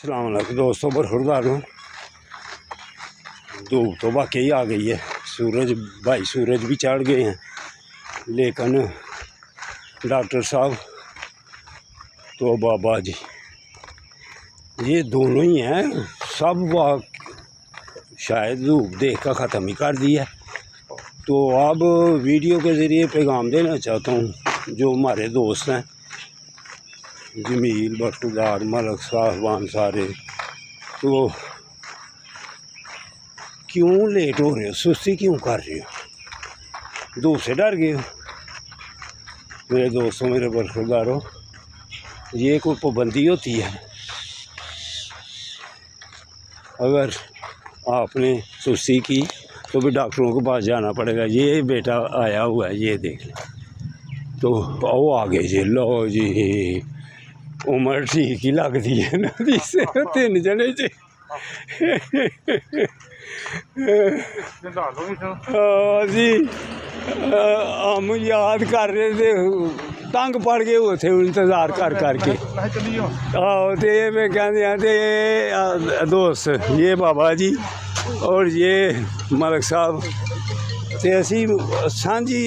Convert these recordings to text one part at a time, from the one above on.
अस्सलाम वालेकुम दोस्तों, बरखुरदार हूँ। धूप तो वाकई आ गई है, सूरज भी चढ़ गए हैं, लेकिन डॉक्टर साहब तो बाबा जी ये दोनों ही हैं। सब शायद धूप देख कर ख़त्म ही कर दिया। तो अब वीडियो के ज़रिए पैगाम देना चाहता हूँ जो हमारे दोस्त हैं, जमील, बरखुरदार, मलक साहबान सारे, तो क्यों लेट हो रहे हो, सुस्ती क्यों कर रहे हो, धूप से डर गए हो? मेरे दोस्तों, मेरे बरखुरदारों, ये कोई पाबंदी होती है? अगर आपने सुस्ती की तो भी डॉक्टरों के पास जाना पड़ेगा। ये बेटा आया हुआ है, ये देख लें। तो वो आ गए जी, लो जी, उम्र ठीक ही लगती है ना जिससे तीन जने जी। जी हम याद कर रहे थे, तंग पड़ गए हुए थे इंतज़ार कर करके। तो ये मैं कहते दोस्त, ये बाबा जी और ये मलक साहब ते असी सांझी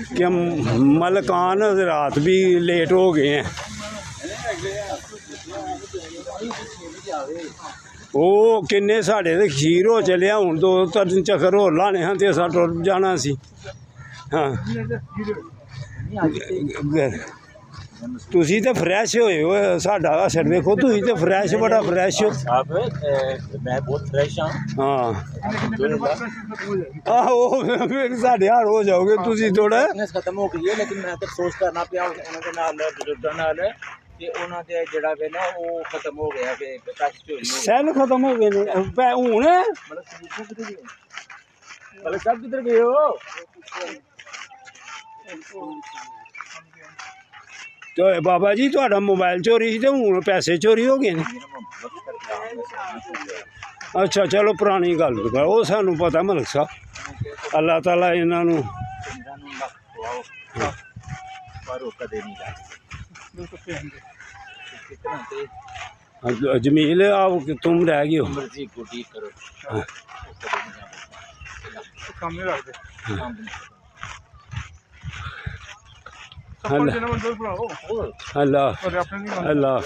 कि मलकान हज़रात भी लेट हो गए हैं। वो किन्ने साढ़े तो खीर हो चलिया, हूँ 2-3 चक्कर होर लाने हैं तो असां टुर जाना सी। हाँ तुसी तो फ्रैश होए हो, साडा असर देखो, तुसी तो फ्रैश, बड़ा फ्रैश हो। मैं बहुत फ्रेश हाँ। आहो फिर साढ़े हार हो जाओगे तुसी थोड़ा। खत्म हो गई है, लेकिन मैं तो अफसोस करना पिया उन्होंने नाल बुजुर्गां नाल कि उन्हों दे जड़ा वे ना वो खत्म हो गया, सैल खत्म हो गए ने हूँ। मतलब सब किधर गए हो? तो बाबा जी तुहाडा मोबाइल चोरी सी, तो हूँ पैसे चोरी हो गए ने? अच्छा चलो पुरानी गल करो, वो सानू पता मलक साहब, अल्लाह ताला इन्हों जमील आओ, तुम रह गए हो। अल्लाह अल्लाह अल्लाह।